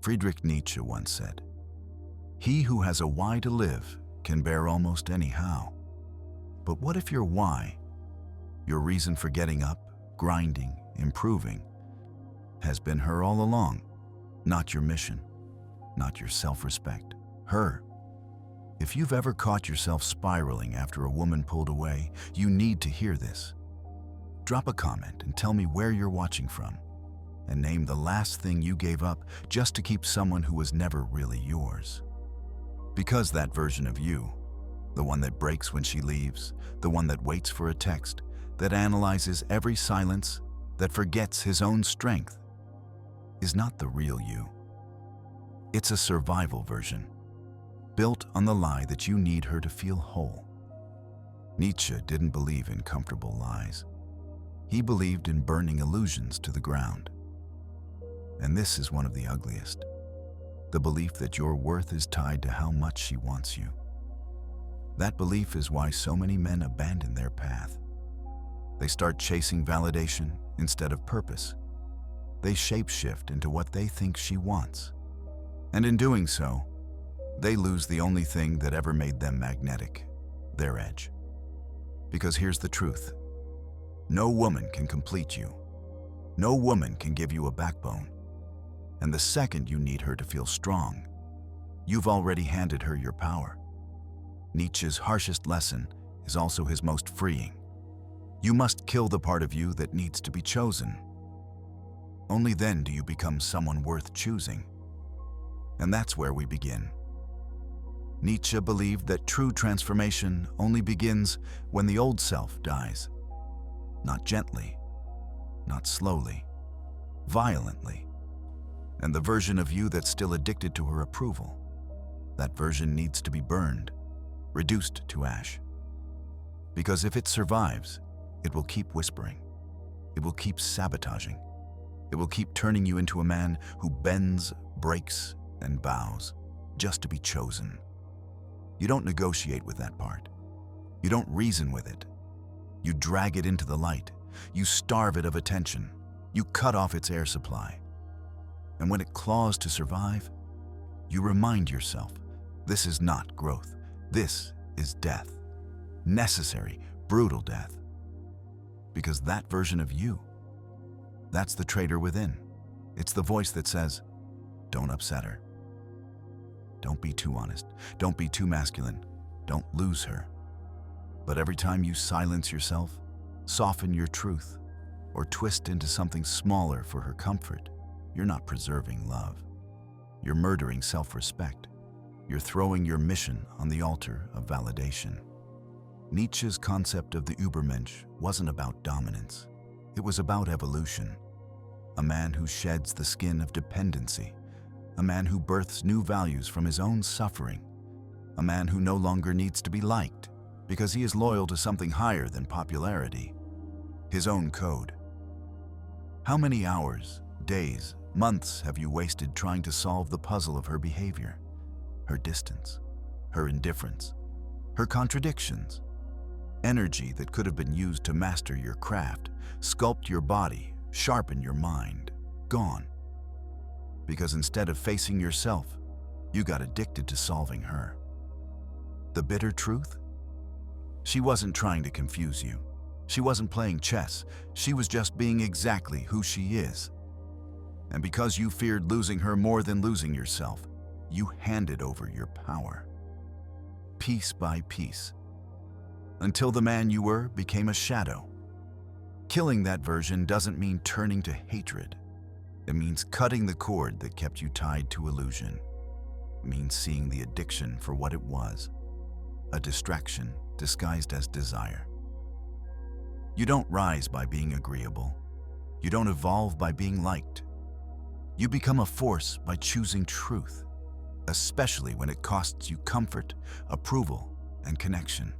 Friedrich Nietzsche once said, "He who has a why to live can bear almost any how." But what if your why, your reason for getting up, grinding, improving, has been her all along? Not your mission, not your self-respect, her. If you've ever caught yourself spiraling after a woman pulled away, you need to hear this. Drop a comment and tell me where you're watching from, and name the last thing you gave up just to keep someone who was never really yours. Because that version of you, the one that breaks when she leaves, the one that waits for a text, that analyzes every silence, that forgets his own strength, is not the real you. It's a survival version, built on the lie that you need her to feel whole. Nietzsche didn't believe in comfortable lies. He believed in burning illusions to the ground. And this is one of the ugliest. The belief that your worth is tied to how much she wants you. That belief is why so many men abandon their path. They start chasing validation instead of purpose. They shapeshift into what they think she wants. And in doing so, they lose the only thing that ever made them magnetic, their edge. Because here's the truth. No woman can complete you. No woman can give you a backbone. And the second you need her to feel strong, you've already handed her your power. Nietzsche's harshest lesson is also his most freeing. You must kill the part of you that needs to be chosen. Only then do you become someone worth choosing. And that's where we begin. Nietzsche believed that true transformation only begins when the old self dies. Not gently, not slowly, violently. And the version of you that's still addicted to her approval, that version needs to be burned, reduced to ash. Because if it survives, it will keep whispering. It will keep sabotaging. It will keep turning you into a man who bends, breaks, and bows just to be chosen. You don't negotiate with that part. You don't reason with it. You drag it into the light. You starve it of attention. You cut off its air supply. And when it claws to survive, you remind yourself, this is not growth. This is death. Necessary, brutal death. Because that version of you, that's the traitor within. It's the voice that says, don't upset her. Don't be too honest. Don't be too masculine. Don't lose her. But every time you silence yourself, soften your truth, or twist into something smaller for her comfort, you're not preserving love. You're murdering self-respect. You're throwing your mission on the altar of validation. Nietzsche's concept of the Übermensch wasn't about dominance. It was about evolution. A man who sheds the skin of dependency. A man who births new values from his own suffering. A man who no longer needs to be liked because he is loyal to something higher than popularity. His own code. How many hours, days, months have you wasted trying to solve the puzzle of her behavior, her distance, her indifference, her contradictions? Energy that could have been used to master your craft, sculpt your body, sharpen your mind, gone. Because instead of facing yourself, you got addicted to solving her. The bitter truth? She wasn't trying to confuse you. She wasn't playing chess. She was just being exactly who she is. And because you feared losing her more than losing yourself, you handed over your power. Piece by piece. Until the man you were became a shadow. Killing that version doesn't mean turning to hatred. It means cutting the cord that kept you tied to illusion. It means seeing the addiction for what it was, a distraction disguised as desire. You don't rise by being agreeable. You don't evolve by being liked. You become a force by choosing truth, especially when it costs you comfort, approval, and connection.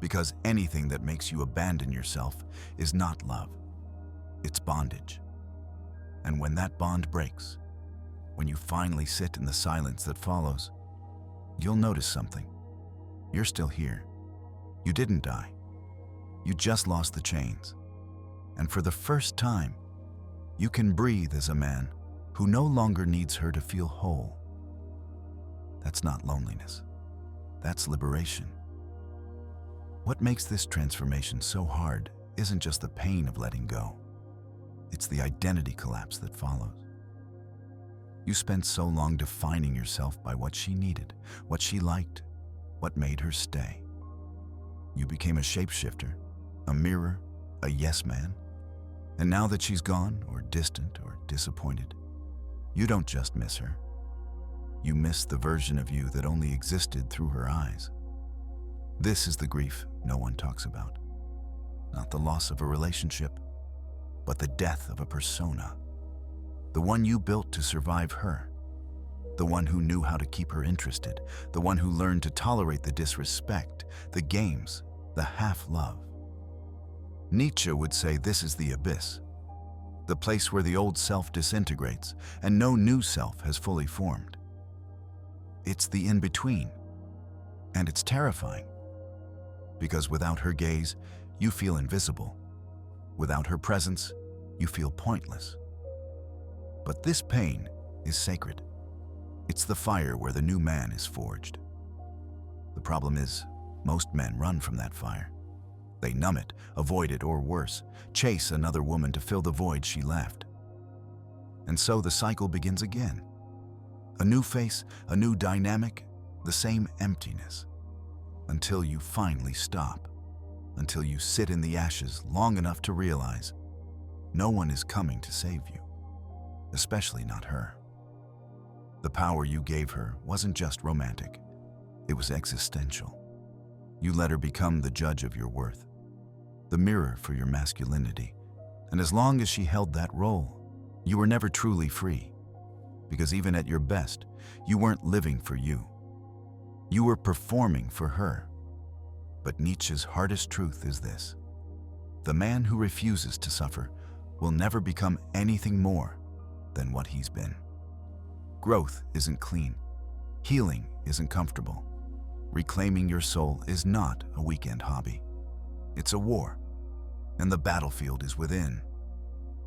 Because anything that makes you abandon yourself is not love, it's bondage. And when that bond breaks, when you finally sit in the silence that follows, you'll notice something. You're still here. You didn't die. You just lost the chains. And for the first time, you can breathe as a man who no longer needs her to feel whole. That's not loneliness. That's liberation. What makes this transformation so hard isn't just the pain of letting go. It's the identity collapse that follows. You spent so long defining yourself by what she needed, what she liked, what made her stay. You became a shapeshifter, a mirror, a yes man. And now that she's gone, or distant, or disappointed, you don't just miss her. You miss the version of you that only existed through her eyes. This is the grief no one talks about. Not the loss of a relationship, but the death of a persona. The one you built to survive her. The one who knew how to keep her interested. The one who learned to tolerate the disrespect, the games, the half-love. Nietzsche would say this is the abyss, the place where the old self disintegrates and no new self has fully formed. It's the in-between, and it's terrifying, because without her gaze, you feel invisible. Without her presence, you feel pointless. But this pain is sacred. It's the fire where the new man is forged. The problem is, most men run from that fire. They numb it, avoid it, or worse, chase another woman to fill the void she left. And so the cycle begins again. A new face, a new dynamic, the same emptiness. Until you finally stop. Until you sit in the ashes long enough to realize no one is coming to save you. Especially not her. The power you gave her wasn't just romantic. It was existential. You let her become the judge of your worth, the mirror for your masculinity. And as long as she held that role, you were never truly free. Because even at your best, you weren't living for you. You were performing for her. But Nietzsche's hardest truth is this: the man who refuses to suffer will never become anything more than what he's been. Growth isn't clean. Healing isn't comfortable. Reclaiming your soul is not a weekend hobby. It's a war, and the battlefield is within.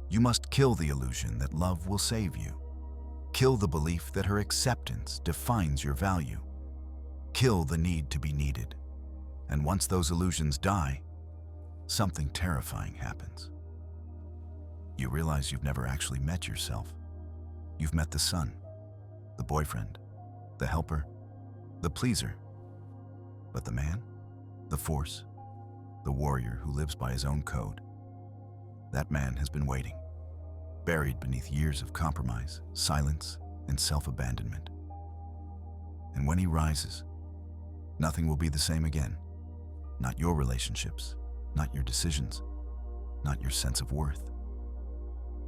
You must kill the illusion that love will save you. Kill the belief that her acceptance defines your value. Kill the need to be needed. And once those illusions die, something terrifying happens. You realize you've never actually met yourself. You've met the son, the boyfriend, the helper, the pleaser. But the man, the force, the warrior who lives by his own code, that man has been waiting, buried beneath years of compromise, silence, and self-abandonment. And when he rises, nothing will be the same again. Not your relationships, not your decisions, not your sense of worth.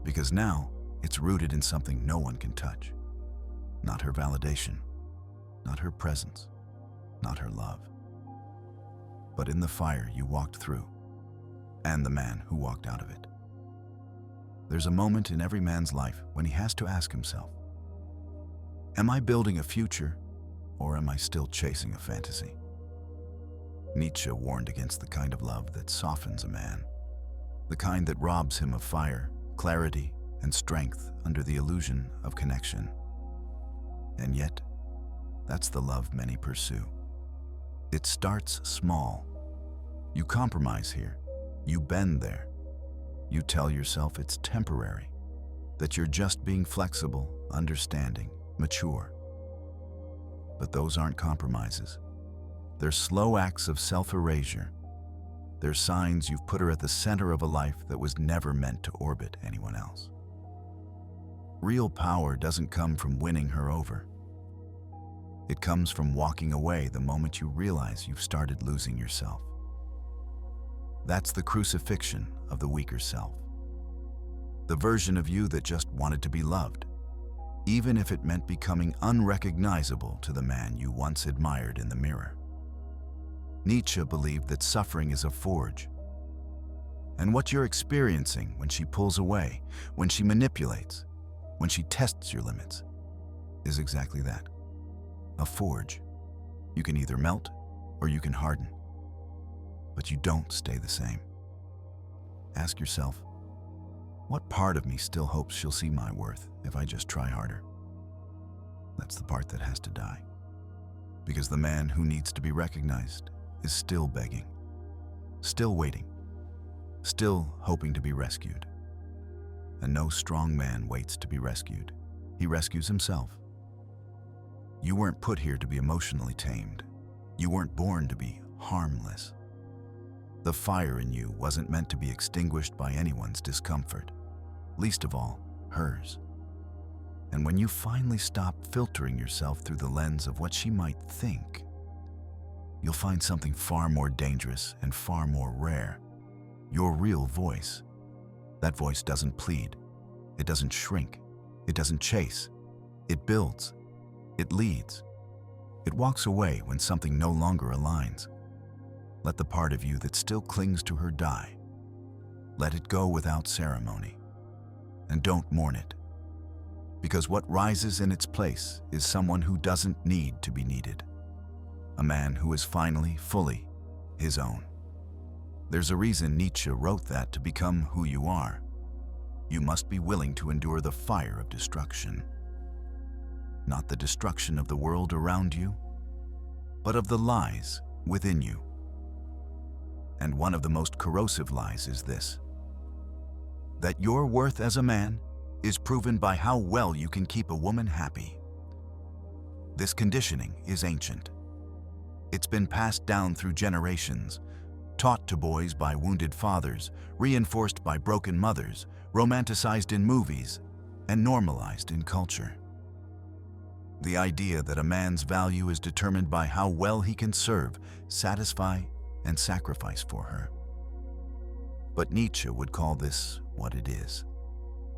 Because now, it's rooted in something no one can touch. Not her validation, not her presence, not her love. But in the fire you walked through, and the man who walked out of it. There's a moment in every man's life when he has to ask himself, am I building a future, or am I still chasing a fantasy? Nietzsche warned against the kind of love that softens a man, the kind that robs him of fire, clarity, and strength under the illusion of connection. And yet, that's the love many pursue. It starts small. You compromise here. You bend there. You tell yourself it's temporary, that you're just being flexible, understanding, mature. But those aren't compromises. They're slow acts of self-erasure. They're signs you've put her at the center of a life that was never meant to orbit anyone else. Real power doesn't come from winning her over. It comes from walking away the moment you realize you've started losing yourself. That's the crucifixion of the weaker self. The version of you that just wanted to be loved, even if it meant becoming unrecognizable to the man you once admired in the mirror. Nietzsche believed that suffering is a forge. And what you're experiencing when she pulls away, when she manipulates, when she tests your limits, is exactly that. A forge. You can either melt or you can harden. But you don't stay the same. Ask yourself, What part of me still hopes she'll see my worth if I just try harder? That's the part that has to die. Because the man who needs to be recognized is still begging, still waiting, still hoping to be rescued. And no strong man waits to be rescued. He rescues himself. You weren't put here to be emotionally tamed. You weren't born to be harmless. The fire in you wasn't meant to be extinguished by anyone's discomfort, least of all, hers. And when you finally stop filtering yourself through the lens of what she might think, you'll find something far more dangerous and far more rare. Your real voice. That voice doesn't plead. It doesn't shrink. It doesn't chase. It builds. It leads. It walks away when something no longer aligns. Let the part of you that still clings to her die. Let it go without ceremony. And don't mourn it. Because what rises in its place is someone who doesn't need to be needed. A man who is finally, fully his own. There's a reason Nietzsche wrote that to become who you are, you must be willing to endure the fire of destruction. Not the destruction of the world around you, but of the lies within you. And one of the most corrosive lies is this: that your worth as a man is proven by how well you can keep a woman happy. This conditioning is ancient. It's been passed down through generations, taught to boys by wounded fathers, reinforced by broken mothers, romanticized in movies, and normalized in culture. The idea that a man's value is determined by how well he can serve, satisfy, and sacrifice for her. But Nietzsche would call this what it is: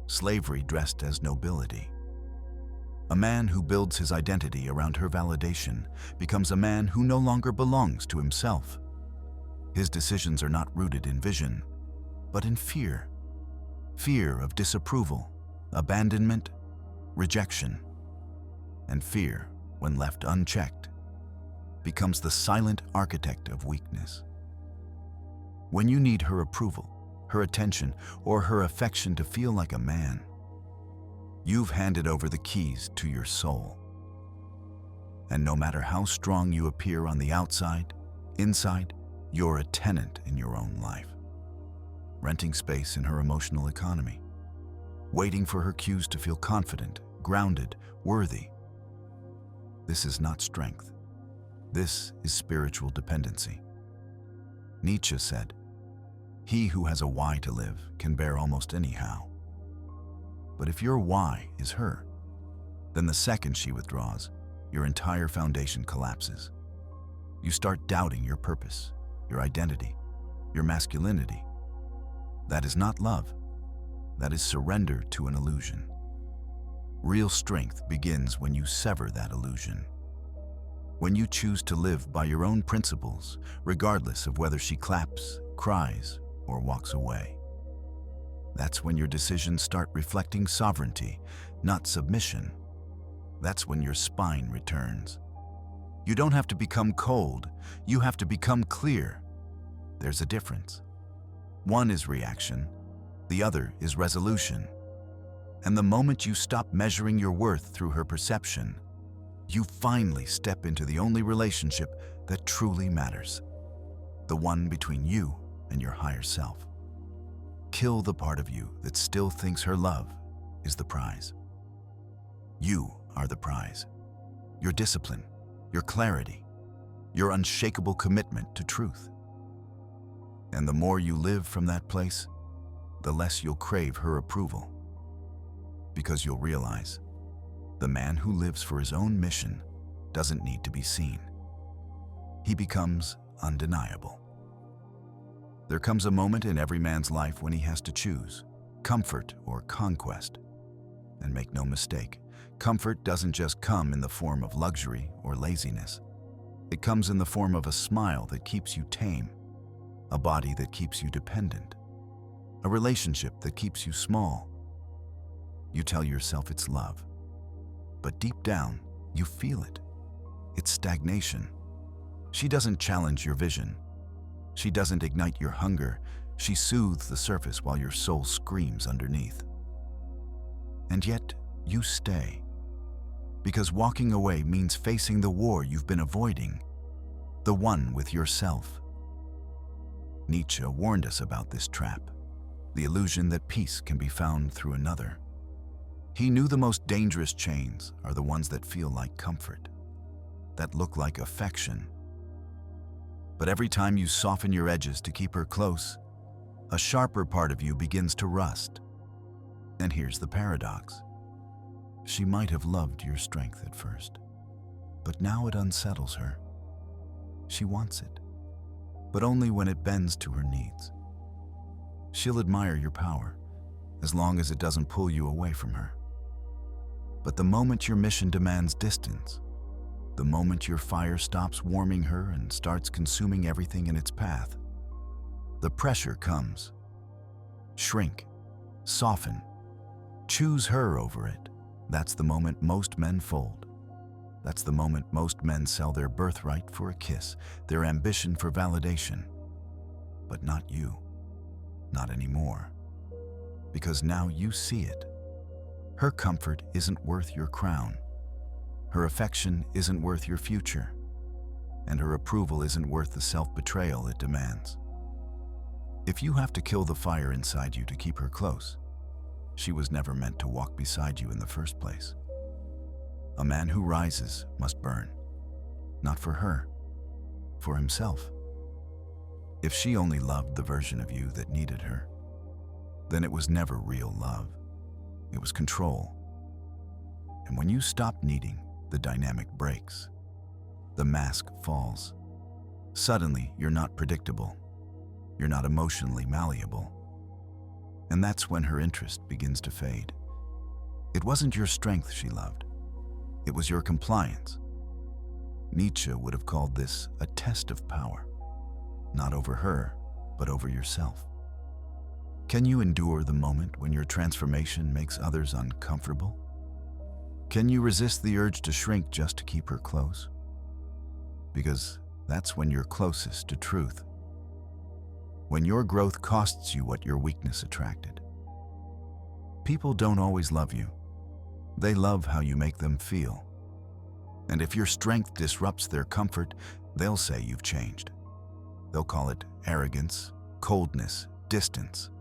slavery dressed as nobility. A man who builds his identity around her validation becomes a man who no longer belongs to himself. His decisions are not rooted in vision, but in fear. Fear of disapproval, abandonment, rejection. And fear, when left unchecked, becomes the silent architect of weakness. When you need her approval, her attention, or her affection to feel like a man, you've handed over the keys to your soul. And no matter how strong you appear on the outside, inside, you're a tenant in your own life, renting space in her emotional economy, waiting for her cues to feel confident, grounded, worthy. This is not strength. This is spiritual dependency. Nietzsche said, "He who has a why to live can bear almost any how." But if your why is her, then the second she withdraws, your entire foundation collapses. You start doubting your purpose, your identity, your masculinity. That is not love. That is surrender to an illusion. Real strength begins when you sever that illusion. When you choose to live by your own principles, regardless of whether she claps, cries, or walks away. That's when your decisions start reflecting sovereignty, not submission. That's when your spine returns. You don't have to become cold, you have to become clear. There's a difference. One is reaction, the other is resolution. And the moment you stop measuring your worth through her perception, you finally step into the only relationship that truly matters, the one between you and your higher self. Kill the part of you that still thinks her love is the prize. You are the prize. Your discipline, your clarity, your unshakable commitment to truth. And the more you live from that place, the less you'll crave her approval. Because you'll realize, the man who lives for his own mission doesn't need to be seen. He becomes undeniable. There comes a moment in every man's life when he has to choose comfort or conquest. And make no mistake, comfort doesn't just come in the form of luxury or laziness. It comes in the form of a smile that keeps you tame, a body that keeps you dependent, a relationship that keeps you small. You tell yourself it's love, but deep down, you feel it. It's stagnation. She doesn't challenge your vision. She doesn't ignite your hunger. She soothes the surface while your soul screams underneath. And yet, you stay. Because walking away means facing the war you've been avoiding, the one with yourself. Nietzsche warned us about this trap, the illusion that peace can be found through another. He knew the most dangerous chains are the ones that feel like comfort, that look like affection. But every time you soften your edges to keep her close, a sharper part of you begins to rust. And here's the paradox. She might have loved your strength at first, but now it unsettles her. She wants it, but only when it bends to her needs. She'll admire your power, as long as it doesn't pull you away from her. But the moment your mission demands distance, the moment your fire stops warming her and starts consuming everything in its path, the pressure comes. Shrink, soften, choose her over it. That's the moment most men fold. That's the moment most men sell their birthright for a kiss, their ambition for validation. But not you. Not anymore. Because now you see it. Her comfort isn't worth your crown. Her affection isn't worth your future. And her approval isn't worth the self-betrayal it demands. If you have to kill the fire inside you to keep her close, she was never meant to walk beside you in the first place. A man who rises must burn, not for her, for himself. If she only loved the version of you that needed her, then it was never real love. It was control. And when you stop needing, the dynamic breaks. The mask falls. Suddenly, you're not predictable. You're not emotionally malleable. And that's when her interest begins to fade. It wasn't your strength she loved. It was your compliance. Nietzsche would have called this a test of power, not over her, but over yourself. Can you endure the moment when your transformation makes others uncomfortable? Can you resist the urge to shrink just to keep her close? Because that's when you're closest to truth. When your growth costs you what your weakness attracted. People don't always love you. They love how you make them feel. And if your strength disrupts their comfort, they'll say you've changed. They'll call it arrogance, coldness, distance.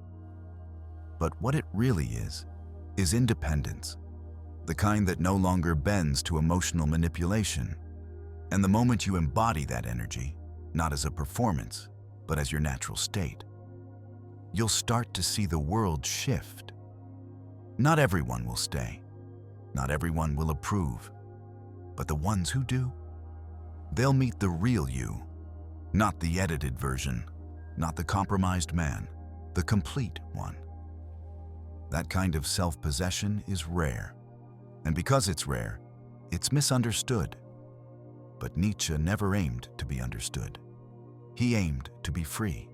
But what it really is independence, the kind that no longer bends to emotional manipulation. And the moment you embody that energy, not as a performance, but as your natural state, you'll start to see the world shift. Not everyone will stay. Not everyone will approve. But the ones who do, they'll meet the real you, not the edited version, not the compromised man, the complete one. That kind of self-possession is rare. And because it's rare, it's misunderstood. But Nietzsche never aimed to be understood. He aimed to be free.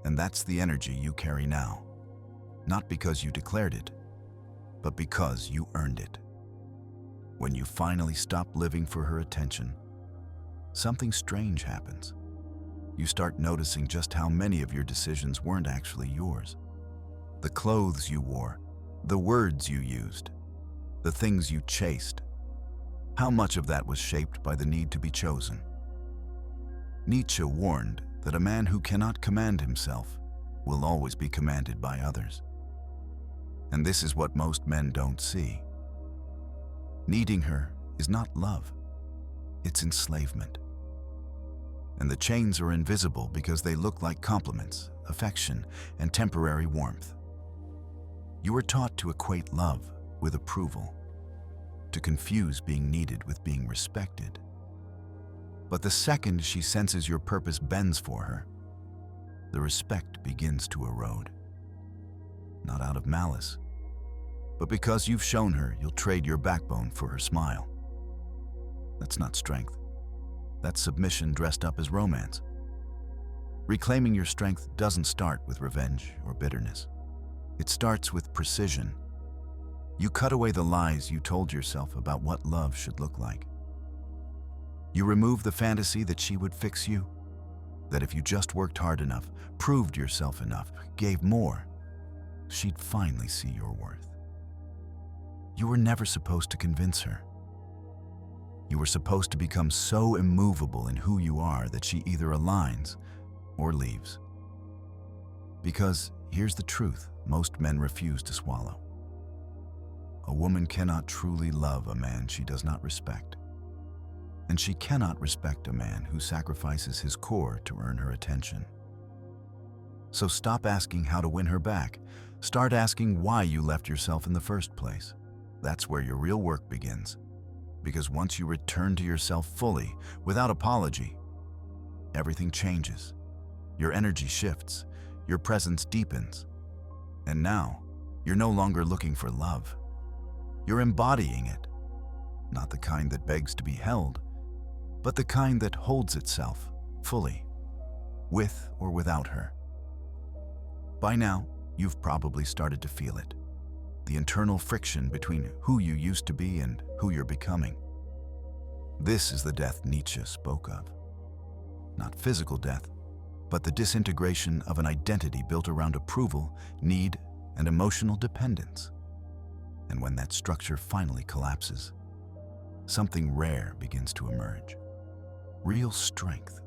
And that's the energy you carry now. Not because you declared it, but because you earned it. When you finally stop living for her attention, something strange happens. You start noticing just how many of your decisions weren't actually yours. The clothes you wore, the words you used, the things you chased. How much of that was shaped by the need to be chosen? Nietzsche warned that a man who cannot command himself will always be commanded by others. And this is what most men don't see. Needing her is not love, it's enslavement. And the chains are invisible because they look like compliments, affection, and temporary warmth. You were taught to equate love with approval, to confuse being needed with being respected. But the second she senses your purpose bends for her, the respect begins to erode. Not out of malice, but because you've shown her you'll trade your backbone for her smile. That's not strength. That's submission dressed up as romance. Reclaiming your strength doesn't start with revenge or bitterness. It starts with precision. You cut away the lies you told yourself about what love should look like. You remove the fantasy that she would fix you. that if you just worked hard enough, proved yourself enough, gave more, she'd finally see your worth. You were never supposed to convince her. You were supposed to become so immovable in who you are that she either aligns or leaves. Because here's the truth most men refuse to swallow. A woman cannot truly love a man she does not respect. And she cannot respect a man who sacrifices his core to earn her attention. So stop asking how to win her back. Start asking why you left yourself in the first place. That's where your real work begins. Because once you return to yourself fully, without apology, everything changes. Your energy shifts, your presence deepens. And now, you're no longer looking for love. You're embodying it. Not the kind that begs to be held, but the kind that holds itself fully, with or without her. By now, you've probably started to feel it. The internal friction between who you used to be and who you're becoming. This is the death Nietzsche spoke of. Not physical death, but the disintegration of an identity built around approval, need, and emotional dependence. And when that structure finally collapses, something rare begins to emerge. Real strength,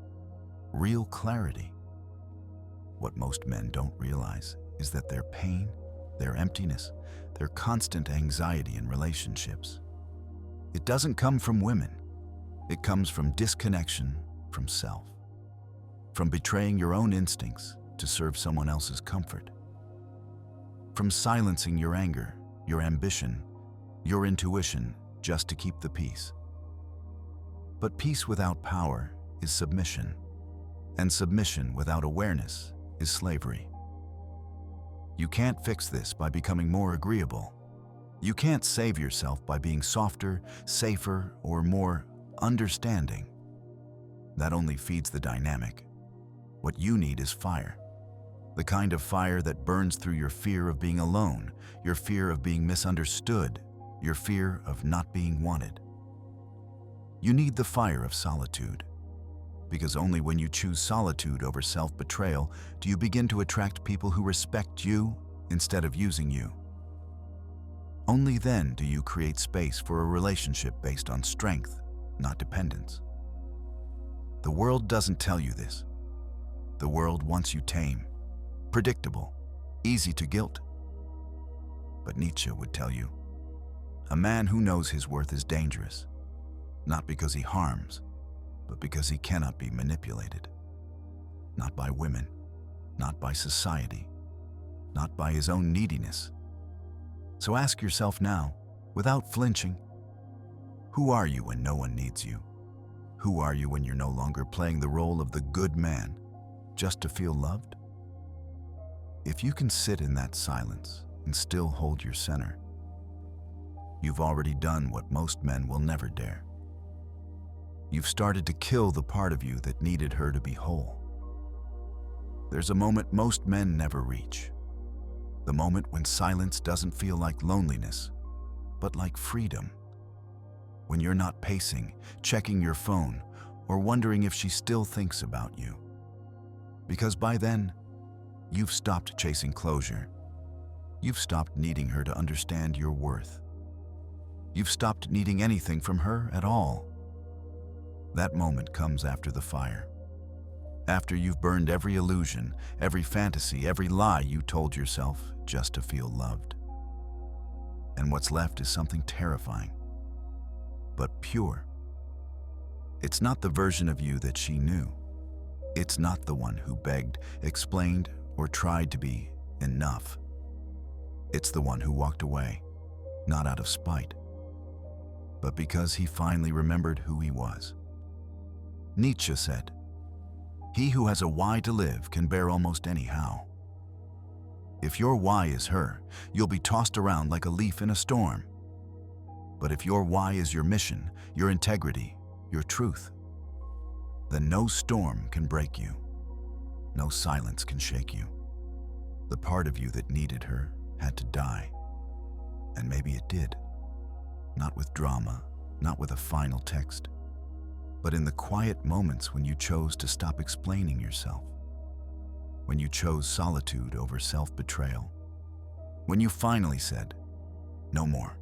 real clarity. What most men don't realize is that their pain, their emptiness, their constant anxiety in relationships, it doesn't come from women. It comes from disconnection from self, from betraying your own instincts to serve someone else's comfort, from silencing your anger, your ambition, your intuition just to keep the peace. But peace without power is submission, and submission without awareness is slavery. You can't fix this by becoming more agreeable. You can't save yourself by being softer, safer, or more understanding. That only feeds the dynamic. What you need is fire. The kind of fire that burns through your fear of being alone, your fear of being misunderstood, your fear of not being wanted. You need the fire of solitude, because only when you choose solitude over self-betrayal do you begin to attract people who respect you instead of using you. Only then do you create space for a relationship based on strength, not dependence. The world doesn't tell you this. The world wants you tame, predictable, easy to guilt. But Nietzsche would tell you, a man who knows his worth is dangerous, not because he harms, but because he cannot be manipulated. Not by women, not by society, not by his own neediness. So ask yourself now, without flinching, who are you when no one needs you? Who are you when you're no longer playing the role of the good man just to feel loved? If you can sit in that silence and still hold your center, you've already done what most men will never dare. You've started to kill the part of you that needed her to be whole. There's a moment most men never reach. The moment when silence doesn't feel like loneliness, but like freedom. When you're not pacing, checking your phone, or wondering if she still thinks about you. Because by then, you've stopped chasing closure. You've stopped needing her to understand your worth. You've stopped needing anything from her at all. That moment comes after the fire. After you've burned every illusion, every fantasy, every lie you told yourself just to feel loved. And what's left is something terrifying, but pure. It's not the version of you that she knew. It's not the one who begged, explained, or tried to be enough. It's the one who walked away, not out of spite, but because he finally remembered who he was. Nietzsche said, "He who has a why to live can bear almost any how." If your why is her, you'll be tossed around like a leaf in a storm. But if your why is your mission, your integrity, your truth, then no storm can break you. No silence can shake you. The part of you that needed her had to die. And maybe it did. Not with drama, not with a final text, but in the quiet moments when you chose to stop explaining yourself, when you chose solitude over self-betrayal, when you finally said, "No more."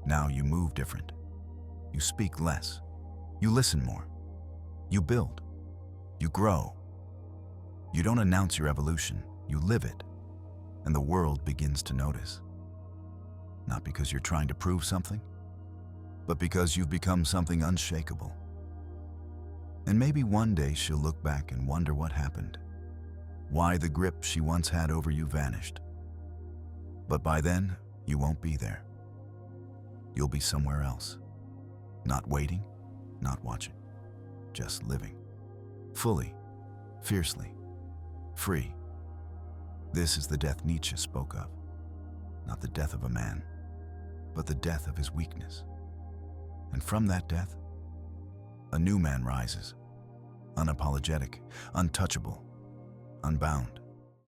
Now you move different. You speak less. You listen more. You build. You grow. You don't announce your evolution, you live it, and the world begins to notice. Not because you're trying to prove something, but because you've become something unshakable. And maybe one day she'll look back and wonder what happened, why the grip she once had over you vanished. But by then, you won't be there. You'll be somewhere else. Not waiting, not watching, just living. Fully, fiercely, free. This is the death Nietzsche spoke of. Not the death of a man, but the death of his weakness. And from that death, a new man rises, unapologetic, untouchable, unbound.